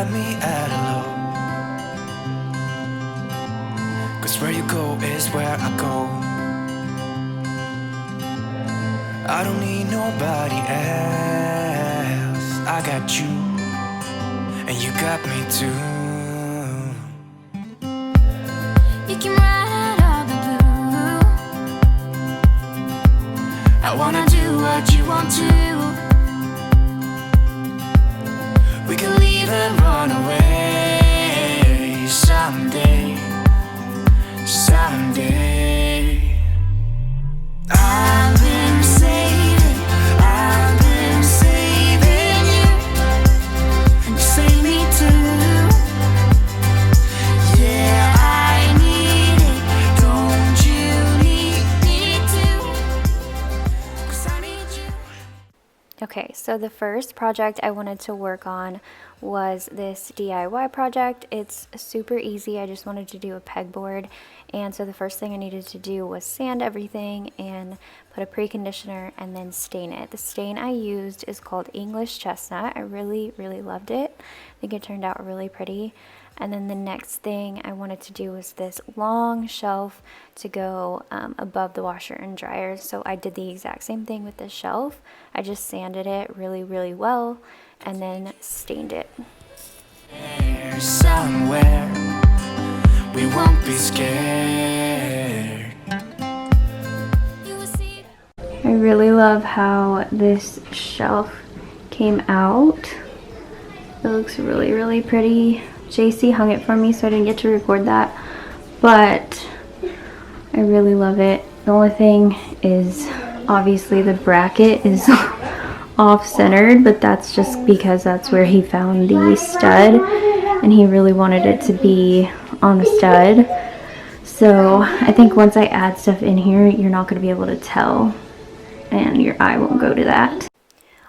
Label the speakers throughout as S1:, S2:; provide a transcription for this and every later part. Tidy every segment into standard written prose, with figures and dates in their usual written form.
S1: got me at a low, 'cause where you go is where I go. I don't need nobody else. I got you, and you got me too.
S2: You can write all the blue. I wanna do what you want to. We can leave and run away someday, someday. I've been saving you. You save me too. Yeah, I need it. Don't you need me too? 'Cause I need you.
S3: Okay, so the first project I wanted to work on was this DIY project. It's super easy. I just wanted to do a pegboard, and so the first thing I needed to do was sand everything and put a preconditioner and then stain it. The stain I used is called English Chestnut. I really loved it. I think it turned out really pretty. And then the next thing I wanted to do was this long shelf to go above the washer and dryer. So I did the exact same thing with this shelf. I just sanded it really well and then stained it.
S1: Somewhere we won't be scared.
S3: I really love how this shelf came out. It looks really pretty. JC hung it for me, so I didn't get to record that, but I really love it. The only thing is obviously the bracket is off-centered, but that's just because that's where he found the stud and he really wanted it to be on the stud. So I think once I add stuff in here, you're not going to be able to tell and your eye won't go to that.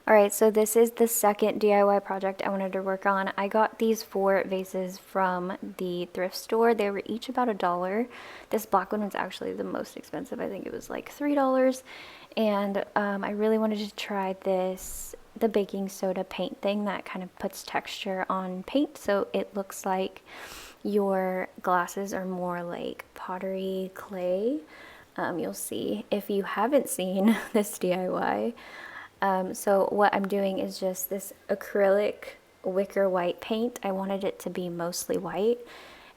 S3: Alright, so this is the second DIY project I wanted to work on. I got these 4 vases from the thrift store. They were each about $1. This black one was actually the most expensive. I think it was like $3. And I really wanted to try the baking soda paint thing that kind of puts texture on paint, so it looks like your glasses are more like pottery clay. You'll see if you haven't seen this DIY. So what I'm doing is just this acrylic wicker white paint. I wanted it to be mostly white,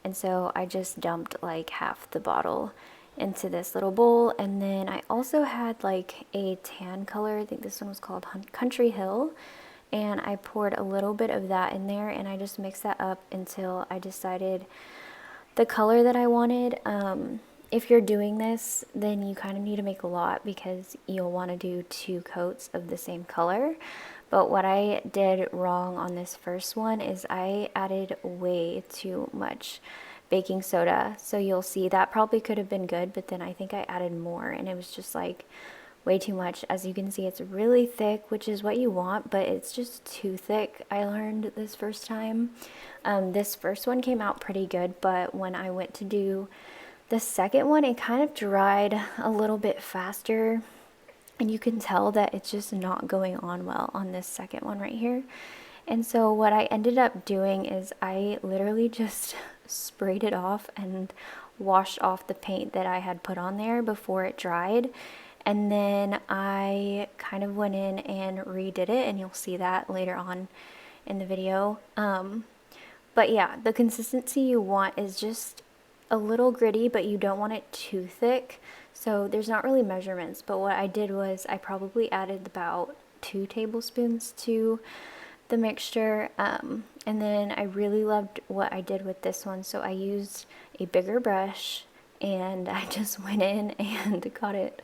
S3: and so I just dumped like half the bottle into this little bowl, and then I also had like a tan color. I think this one was called Country Hill, and I poured a little bit of that in there, and I just mixed that up until I decided the color that I wanted. If you're doing this, then you kind of need to make a lot because you'll want to do 2 coats of the same color. But what I did wrong on this first one is I added way too much baking soda. So you'll see that probably could have been good, but then I think I added more and it was just like way too much. As you can see, it's really thick, which is what you want, but it's just too thick. I learned this first time. This first one came out pretty good, but when I went to do the second one, it kind of dried a little bit faster, and you can tell that it's just not going on well on this second one right here. And so what I ended up doing is I literally just sprayed it off and washed off the paint that I had put on there before it dried. And then I kind of went in and redid it, and you'll see that later on in the video. But yeah, the consistency you want is just a little gritty, but you don't want it too thick. So there's not really measurements, but what I did was I probably added about 2 tablespoons to the mixture. And then I really loved what I did with this one, so I used a bigger brush and I just went in and got it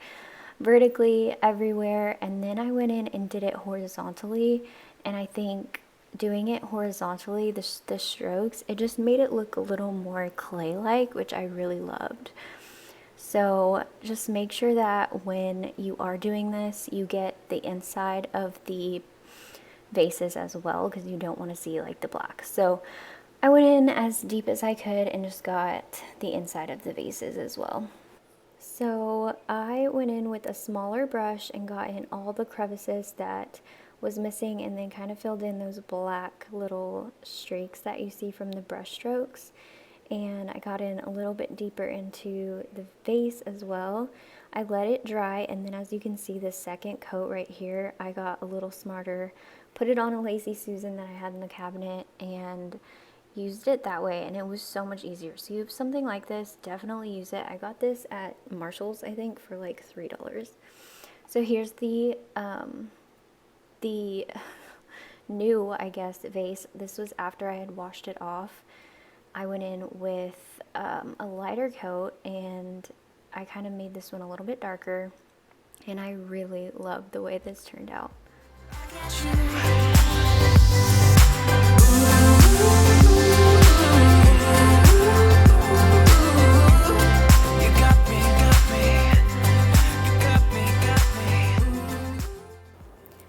S3: vertically everywhere, and then I went in and did it horizontally. And I think doing it horizontally, the strokes, it just made it look a little more clay-like, which I really loved. So just make sure that when you are doing this, you get the inside of the vases as well, because you don't want to see like the black. So I went in as deep as I could and just got the inside of the vases as well. So I went in with a smaller brush and got in all the crevices that was missing, and then kind of filled in those black little streaks that you see from the brush strokes. And I got in a little bit deeper into the vase as well. I let it dry, and then as you can see, the second coat right here, I got a little smarter, put it on a Lazy Susan that I had in the cabinet, and used it that way, and it was so much easier. So you have something like this, definitely use it. I got this at Marshall's, I think, for like $3. So here's the new, I guess, vase. This was after I had washed it off. I went in with a lighter coat, and I kind of made this one a little bit darker, and I really love the way this turned out.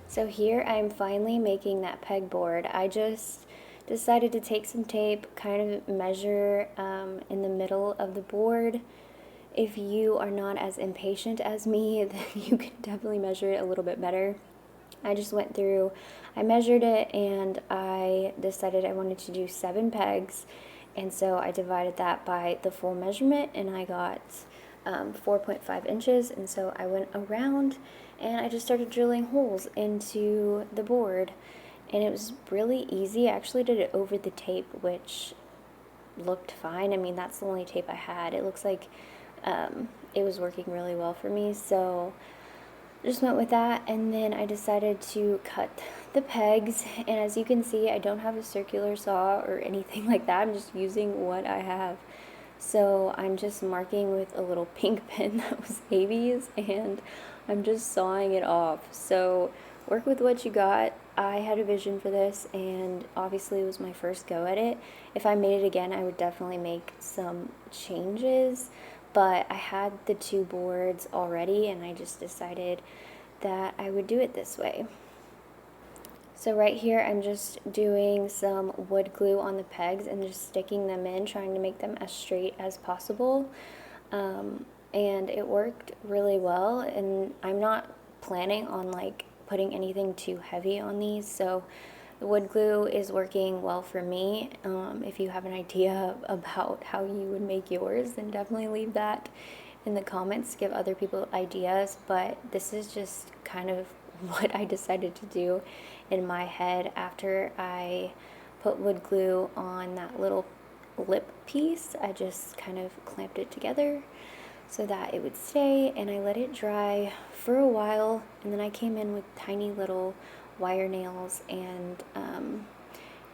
S3: So here I'm finally making that pegboard. I just decided to take some tape, kind of measure in the middle of the board. If you are not as impatient as me, then you can definitely measure it a little bit better. I just went through, I measured it, and I decided I wanted to do 7 pegs, and so I divided that by the full measurement, and I got 4.5 inches, and so I went around and I just started drilling holes into the board, and it was really easy. I actually did it over the tape, which looked fine. I mean, that's the only tape I had. It looks like it was working really well for me, so I just went with that. And then I decided to cut the pegs, and as you can see, I don't have a circular saw or anything like that. I'm just using what I have. So I'm just marking with a little pink pen that was Avi's, and I'm just sawing it off. So work with what you got. I had a vision for this, and obviously it was my first go at it. If I made it again, I would definitely make some changes, but I had the 2 boards already, and I just decided that I would do it this way. So right here, I'm just doing some wood glue on the pegs and just sticking them in, trying to make them as straight as possible. And it worked really well, and I'm not planning on like putting anything too heavy on these, so the wood glue is working well for me. If you have an idea about how you would make yours, then definitely leave that in the comments, give other people ideas, but this is just kind of what I decided to do in my head after I put wood glue on that little lip piece. I just kind of clamped it together so that it would stay, and I let it dry for a while, and then I came in with tiny little wire nails and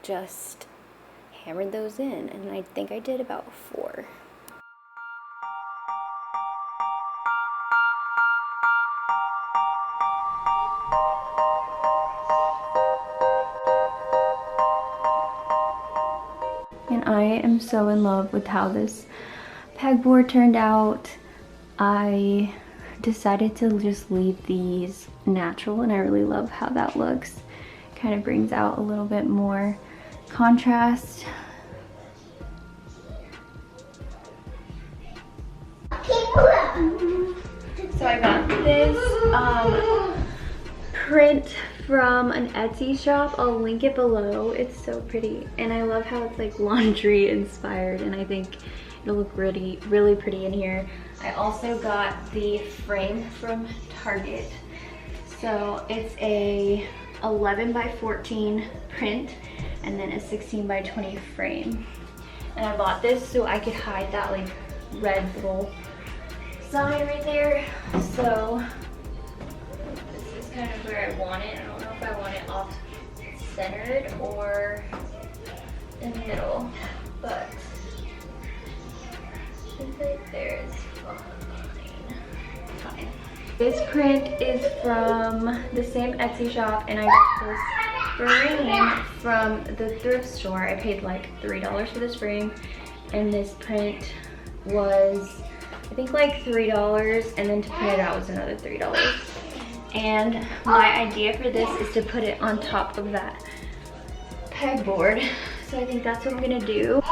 S3: just hammered those in, and I think I did about 4. And I am so in love with how this pegboard turned out. I decided to just leave these natural, and I really love how that looks. Kind of brings out a little bit more contrast. So I got this print from an Etsy shop. I'll link it below. It's so pretty, and I love how it's like laundry inspired, and I think it'll look really pretty in here. I also got the frame from Target. So it's a 11 by 14 print and then a 16 by 20 frame. And I bought this so I could hide that like red little sign right there. So this is kind of where I want it. I don't know if I want it off centered or in the middle, but right there is fine. This print is from the same Etsy shop, and I got this frame from the thrift store. I paid like $3 for this frame, and this print was I think like $3, and then to print it out was another $3. And my idea for this is to put it on top of that pegboard. So I think that's what I'm gonna do.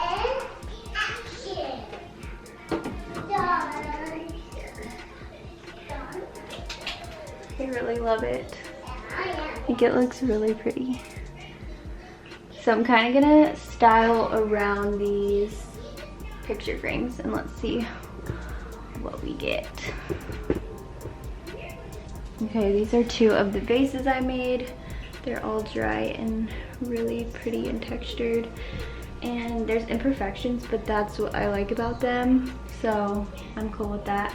S3: I really love it. think it looks really pretty. So I'm kind of gonna style around these picture frames and let's see what we get. Okay, these are two of the vases I made. They're all dry and really pretty and textured. And there's imperfections, but that's what I like about them. So I'm cool with that.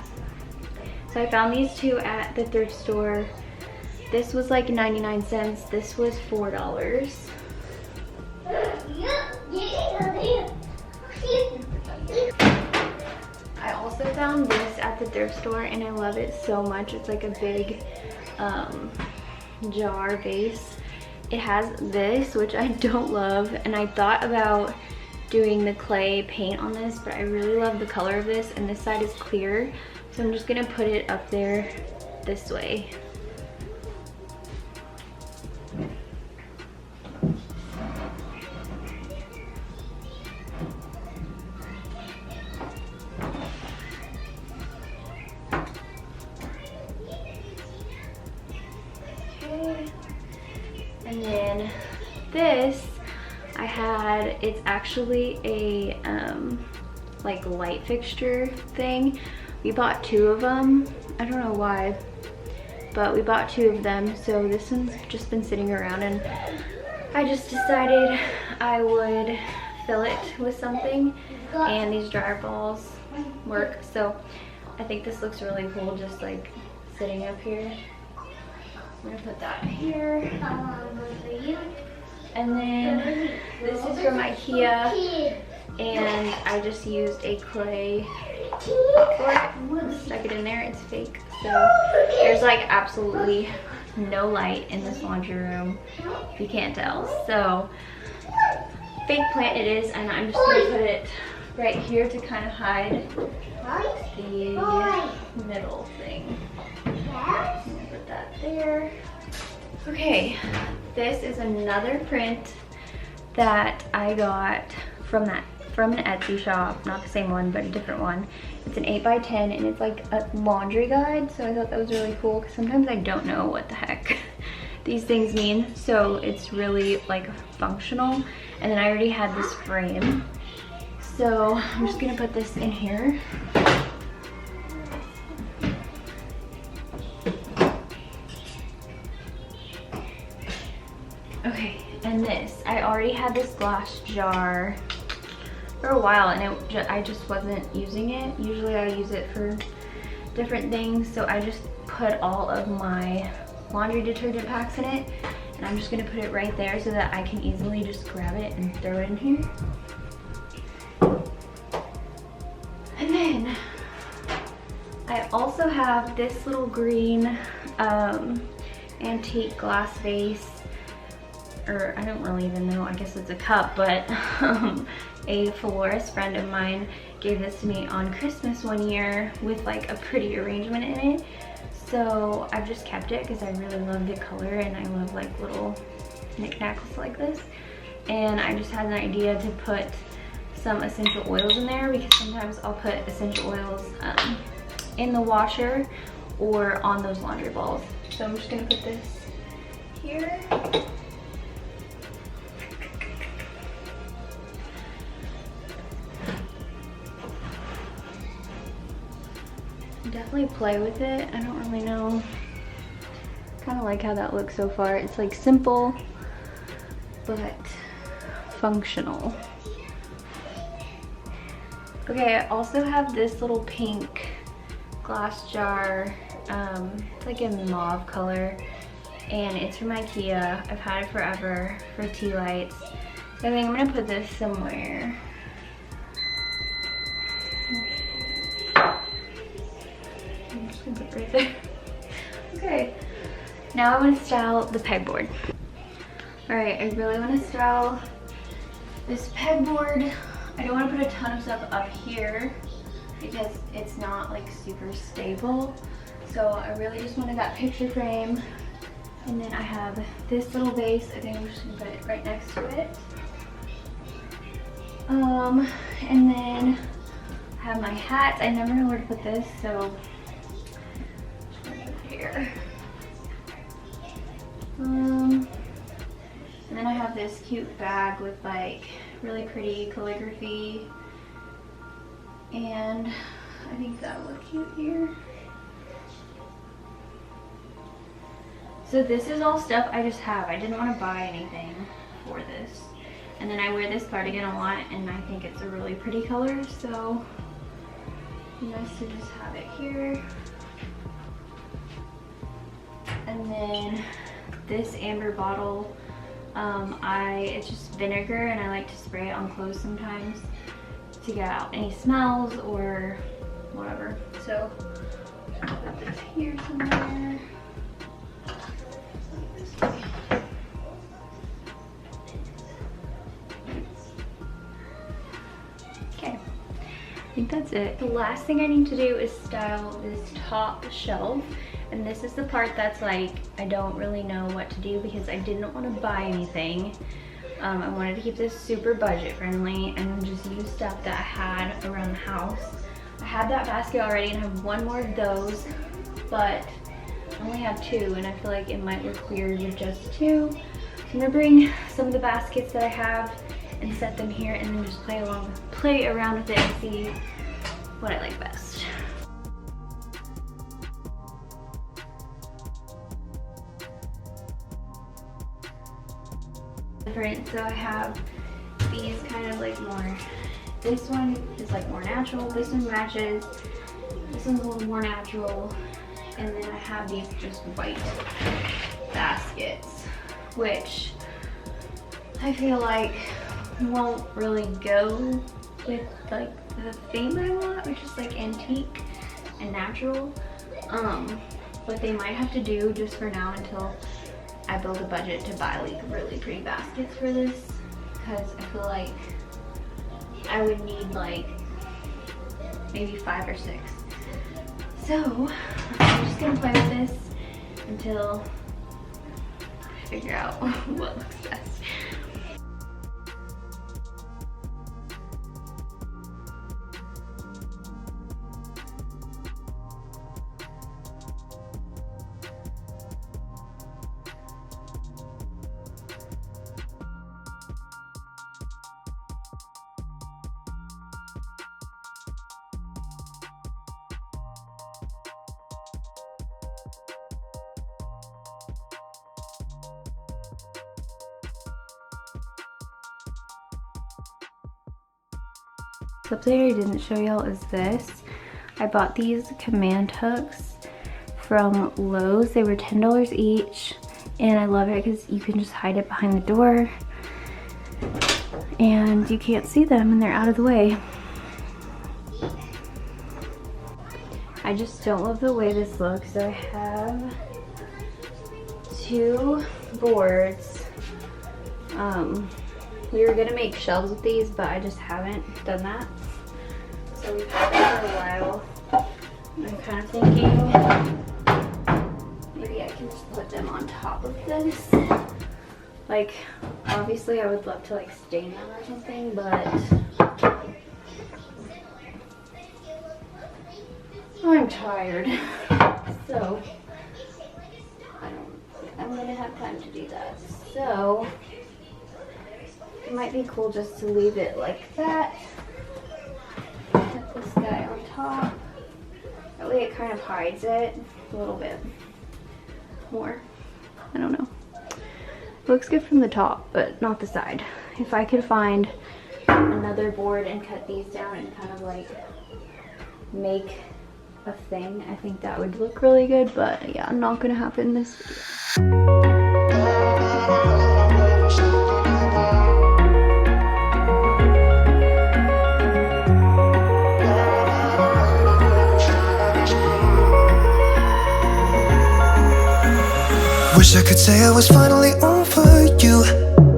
S3: So I found these two at the thrift store. This was like 99 cents. This was $4. I also found this at the thrift store and I love it so much. It's like a big jar vase. It has this, which I don't love, and I thought about doing the clay paint on this, but I really love the color of this, and this side is clear, so I'm just gonna put it up there this way. And then this, I had, it's actually a like light fixture thing. We bought two of them. I don't know why, but we bought two of them. So this one's just been sitting around and I just decided I would fill it with something, and these dryer balls work. So I think this looks really cool, just like sitting up here. I'm gonna put that here. And then this is from IKEA, and I just used a clay board, stuck it in there. It's fake, so there's like absolutely no light in this laundry room, if you can't tell. So fake plant it is, and I'm just gonna put it right here to kind of hide the middle thing. I'm gonna put that there. Okay, this is another print that I got from an Etsy shop, not the same one, but a different one. It's an 8x10 and it's like a laundry guide, so I thought that was really cool because sometimes I don't know what the heck these things mean, so it's really like functional. And then I already had this frame, so I'm just gonna put this in here. Okay, and this, I already had this glass jar for a while, and I just wasn't using it. Usually I use it for different things, so I just put all of my laundry detergent packs in it, and I'm just gonna put it right there so that I can easily just grab it and throw it in here. And then I also have this little green antique glass vase, or I don't really even know, I guess it's a cup, but a florist friend of mine gave this to me on Christmas one year with like a pretty arrangement in it. So I've just kept it because I really love the color and I love like little knickknacks like this. And I just had an idea to put some essential oils in there, because sometimes I'll put essential oils in the washer or on those laundry balls. So I'm just gonna put this here. Definitely play with it. I don't really know. Kind of like how that looks so far. It's like simple, but functional. Okay, I also have this little pink glass jar. It's like a mauve color, and it's from IKEA. I've had it forever for tea lights. So I think I'm gonna put this somewhere. I'm just gonna put it right there. Okay, now I want to style the pegboard. Alright, I really want to style this pegboard. I don't want to put a ton of stuff up here because it's not like super stable. So I really just wanted that picture frame. And then I have this little vase. I think I'm just gonna put it right next to it. And then I have my hats. I never know where to put this, so I'm just gonna put it here. And then I have this cute bag with like really pretty calligraphy, and I think that would look cute here. So this is all stuff I just have. I didn't want to buy anything for this. And then I wear this cardigan a lot and I think it's a really pretty color, so nice to just have it here. And then this amber bottle, it's just vinegar and I like to spray it on clothes sometimes to get out any smells or whatever. So I'll put this here somewhere. Okay, I think that's it. The last thing I need to do is style this top shelf. And this is the part that's like, I don't really know what to do because I didn't want to buy anything. I wanted to keep this super budget friendly and just use stuff that I had around the house. I had that basket already and I have one more of those, but I only have two and I feel like it might look weird with just two. So I'm gonna bring some of the baskets that I have and set them here and then just play around with it and see what I like best. Different, so I have these kind of like more, this one is like more natural, this one matches, this one's a little more natural, and then I have these just white baskets, which I feel like won't really go with like the theme I want, which is like antique and natural, but they might have to do just for now until I build a budget to buy like really pretty baskets for this, because I feel like I would need like maybe 5 or 6. So I'm just gonna play with this until I figure out what looks best. Something I didn't show y'all is this. I bought these command hooks from Lowe's. They were $10 each, and I love it because you can just hide it behind the door and you can't see them and they're out of the way. I just don't love the way this looks. So I have 2 boards. We were gonna make shelves with these, but I just haven't done that. So we've had them for a while. I'm kind of thinking maybe I can just put them on top of this. Like, obviously I would love to like stain them or something, but I'm tired. So I don't think I'm gonna have time to do that. So it might be cool just to leave it like that. Put this guy on top. That way it kind of hides it a little bit more. I don't know. It looks good from the top, but not the side. If I could find another board and cut these down and kind of like make a thing, I think that would look really good, but yeah, not gonna happen this video.
S1: Wish I could say I was finally over you,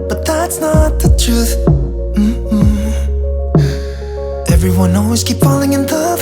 S1: but that's not the truth. Everyone always keep falling in the